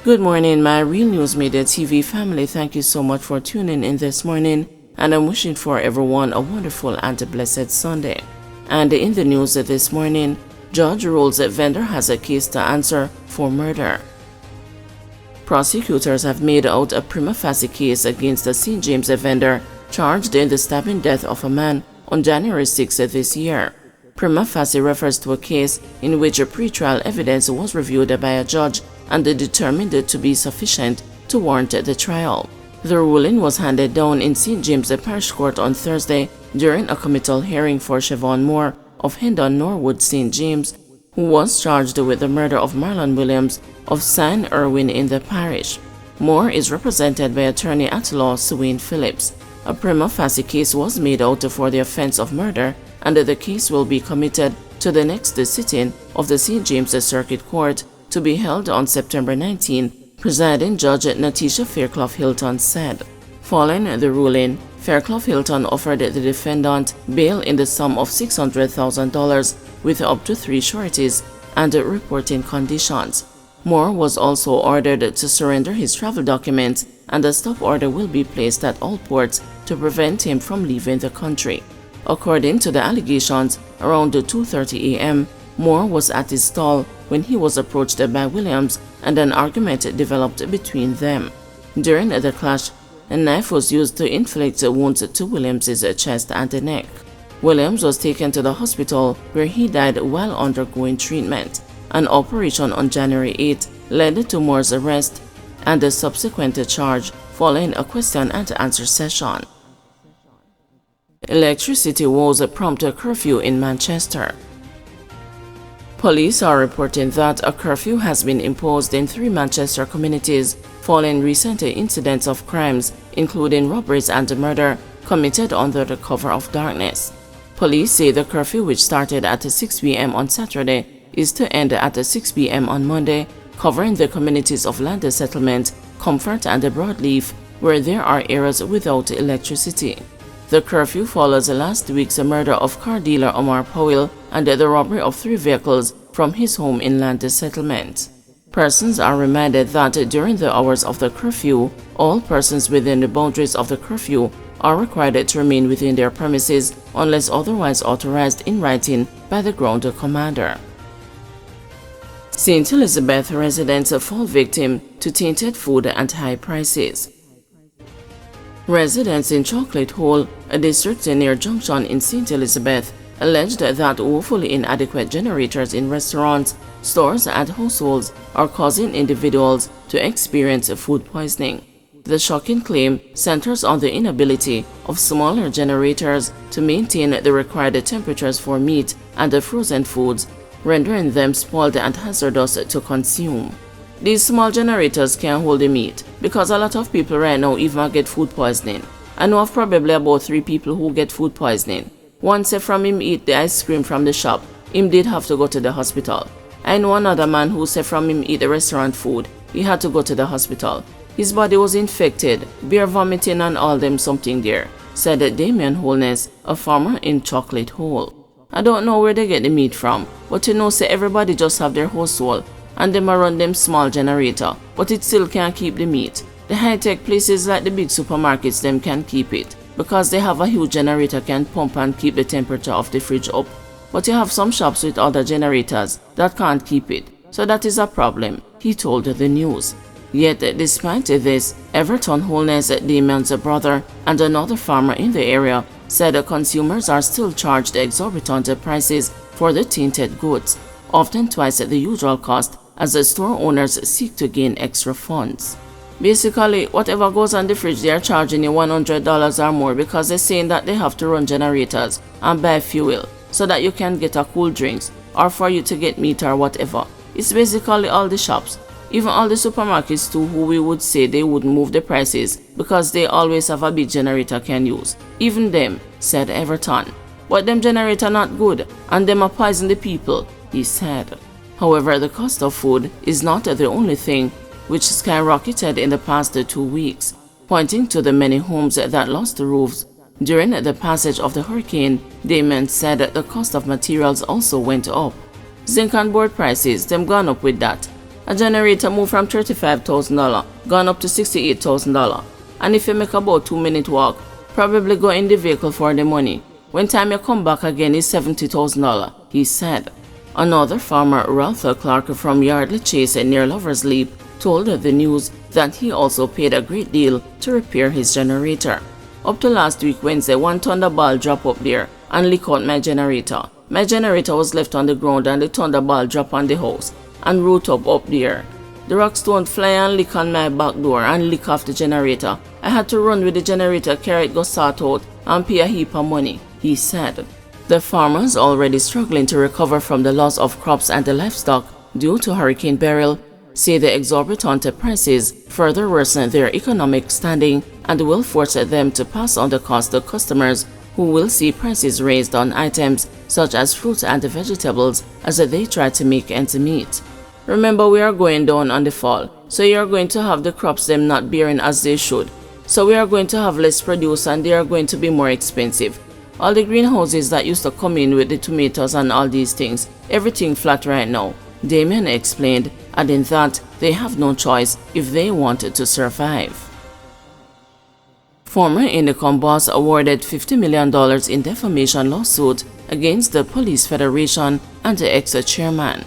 Good morning, my Real News Media TV family. Thank you so much for tuning in this morning, and I'm wishing for everyone a wonderful and a blessed Sunday. And in the news this morning, judge rules that vendor has a case to answer for murder. Prosecutors have made out a prima facie case against the St. James vendor charged in the stabbing death of a man on January 6 this year. Prima facie refers to a case in which a pretrial evidence was reviewed by a judge and determined to be sufficient to warrant the trial. The ruling was handed down in St. James Parish Court on Thursday during a committal hearing for Siobhan Moore of Hendon Norwood, St. James, who was charged with the murder of Marlon Williams of San Erwin in the parish. Moore is represented by attorney at law Swain Phillips. A prima facie case was made out for the offense of murder, and the case will be committed to the next sitting of the St. James Circuit Court to be held on September 19, presiding Judge Natisha Fairclough Hilton said. Following the ruling, Fairclough Hilton offered the defendant bail in the sum of $600,000 with up to 3 sureties and reporting conditions. Moore was also ordered to surrender his travel documents, and a stop order will be placed at all ports to prevent him from leaving the country. According to the allegations, around 2:30 a.m., Moore was at his stall when he was approached by Williams and an argument developed between them. During the clash, a knife was used to inflict wounds to Williams' chest and neck. Williams was taken to the hospital where he died while undergoing treatment. An operation on January 8 led to Moore's arrest and a subsequent charge following a question and answer session. Electricity woes prompt a curfew in Manchester. Police are reporting that a curfew has been imposed in 3 Manchester communities following recent incidents of crimes, including robberies and murder, committed under the cover of darkness. Police say the curfew, which started at 6 p.m. on Saturday, is to end at 6 p.m. on Monday, covering the communities of Land Settlement, Comfort and Broadleaf, where there are areas without electricity. The curfew follows last week's murder of car dealer Omar Powell and the robbery of 3 vehicles from his home in Land Settlement. Persons are reminded that during the hours of the curfew, all persons within the boundaries of the curfew are required to remain within their premises unless otherwise authorized in writing by the ground commander. St. Elizabeth residents fall victim to tainted food and high prices. Residents in Chocolate Hole, a district near Junction in St. Elizabeth, alleged that woefully inadequate generators in restaurants, stores and households are causing individuals to experience food poisoning. The shocking claim centers on the inability of smaller generators to maintain the required temperatures for meat and frozen foods, rendering them spoiled and hazardous to consume. These small generators can't hold the meat because a lot of people right now even get food poisoning. I know of probably about 3 people who get food poisoning. One said from him eat the ice cream from the shop, him did have to go to the hospital. I know another man who said from him eat the restaurant food, he had to go to the hospital. His body was infected, beer vomiting and all them something there, said Damien Holness, a farmer in Chocolate Hole. I don't know where they get the meat from, but you know say everybody just have their household and them run them small generator, but it still can't keep the meat. The high-tech places like the big supermarkets them can keep it, because they have a huge generator can pump and keep the temperature of the fridge up. But you have some shops with other generators that can't keep it, so that is a problem, he told the news. Yet despite this, Everton Holness, Damien's brother, and another farmer in the area said consumers are still charged exorbitant prices for the tainted goods, often twice the usual cost, as the store owners seek to gain extra funds. Basically, whatever goes on the fridge, they are charging you $100 or more because they're saying that they have to run generators and buy fuel so that you can get a cool drinks or for you to get meat or whatever. It's basically all the shops, even all the supermarkets too, who we would say they wouldn't move the prices because they always have a big generator can use. Even them, said Everton. But them generator not good and them are poison the people, he said. However, the cost of food is not the only thing which skyrocketed in the past 2 weeks, pointing to the many homes that lost the roofs. During the passage of the hurricane, Damien said the cost of materials also went up. Zinc and board prices, them gone up with that. A generator moved from $35,000, gone up to $68,000. And if you make about 2-minute walk, probably go in the vehicle for the money. When time you come back again is $70,000, he said. Another farmer, Ralph Clark from Yardley Chase near Lover's Leap, told the news that he also paid a great deal to repair his generator. Up to last week Wednesday, one thunderball dropped up there and leaked out my generator. My generator was left on the ground and the thunderball dropped on the house and root up there. The rock stone fly and lick on my back door and lick off the generator. I had to run with the generator, carry it go sort out and pay a heap of money, he said. The farmers, already struggling to recover from the loss of crops and the livestock due to Hurricane Beryl, say the exorbitant prices further worsen their economic standing and will force them to pass on the cost to customers who will see prices raised on items such as fruit and vegetables as they try to make ends meet. Remember, we are going down on the fall, so you are going to have the crops them not bearing as they should. So we are going to have less produce and they are going to be more expensive. All the greenhouses that used to come in with the tomatoes and all these things, everything flat right now, Damien explained, adding that they have no choice if they wanted to survive. Former Indicom boss awarded $50 million in defamation lawsuit against the Police Federation and the ex-chairman.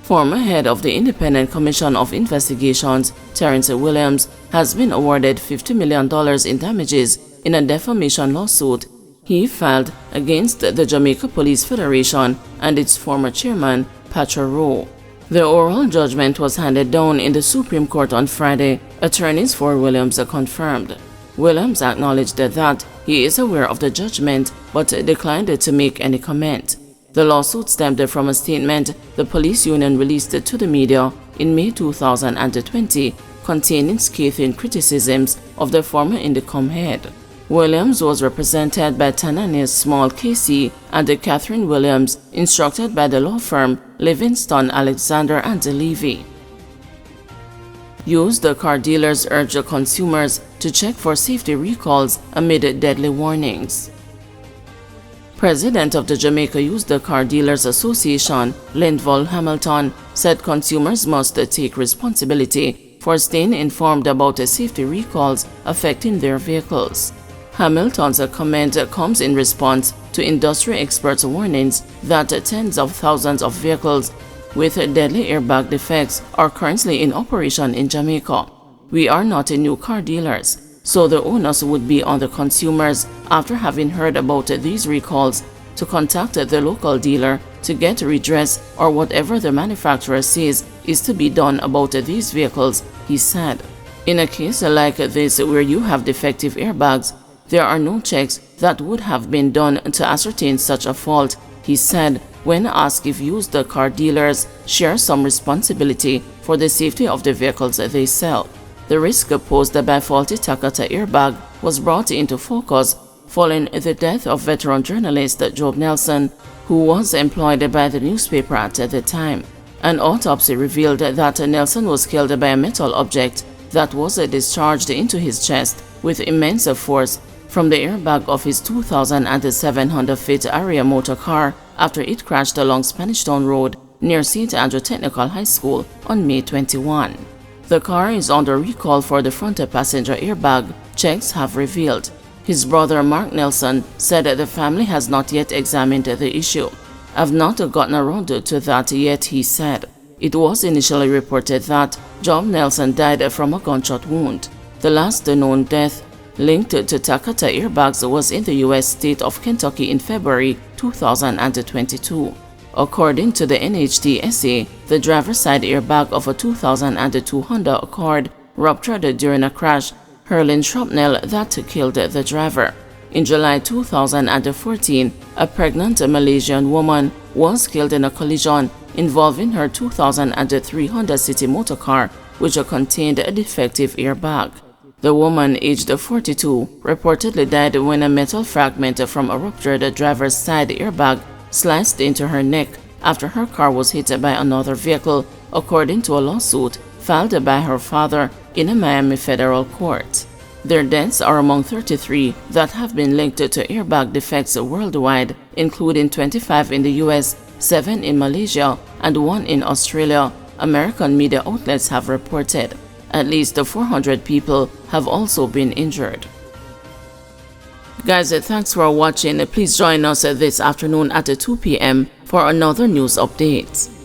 Former head of the Independent Commission of Investigations, Terrence Williams, has been awarded $50 million in damages in a defamation lawsuit he filed against the Jamaica Police Federation and its former chairman, Patrick Rowe. The oral judgment was handed down in the Supreme Court on Friday, attorneys for Williams confirmed. Williams acknowledged that he is aware of the judgment but declined to make any comment. The lawsuit stemmed from a statement the police union released to the media in May 2020 containing scathing criticisms of the former Indicom head. Williams was represented by Tanania Small KC and Catherine Williams, instructed by the law firm Livingston, Alexander and Levy. Used car dealers urge consumers to check for safety recalls amid deadly warnings. President of the Jamaica Used Car Dealers Association, Linval Hamilton, said consumers must take responsibility for staying informed about the safety recalls affecting their vehicles. Hamilton's comment comes in response to industry experts' warnings that tens of thousands of vehicles with deadly airbag defects are currently in operation in Jamaica. We are not new car dealers, so the onus would be on the consumers, after having heard about these recalls, to contact the local dealer to get redress or whatever the manufacturer says is to be done about these vehicles, he said. In a case like this where you have defective airbags, there are no checks that would have been done to ascertain such a fault, he said when asked if used car dealers share some responsibility for the safety of the vehicles they sell. The risk posed by faulty Takata airbag was brought into focus following the death of veteran journalist Job Nelson, who was employed by the newspaper at the time. An autopsy revealed that Nelson was killed by a metal object that was discharged into his chest with immense force from the airbag of his 2007 Honda Fit Aria motor car after it crashed along Spanish Town Road near St. Andrew Technical High School on May 21. The car is under recall for the front passenger airbag, checks have revealed. His brother Mark Nelson said that the family has not yet examined the issue. "I've not gotten around to that yet," he said. It was initially reported that Job Nelson died from a gunshot wound. The last known death linked to Takata airbags was in the U.S. state of Kentucky in February 2022. According to the NHTSA, the driver's side airbag of a 2002 Honda Accord ruptured during a crash, hurling shrapnel that killed the driver. In July 2014, a pregnant Malaysian woman was killed in a collision involving her 2003 Honda City motor car, which contained a defective airbag. The woman, aged 42, reportedly died when a metal fragment from a ruptured driver's side airbag sliced into her neck after her car was hit by another vehicle, according to a lawsuit filed by her father in a Miami federal court. Their deaths are among 33 that have been linked to airbag defects worldwide, including 25 in the US, 7 in Malaysia, and 1 in Australia, American media outlets have reported. At least 400 people have also been injured. Guys, thanks for watching. Please join us this afternoon at 2 p.m. for another news update.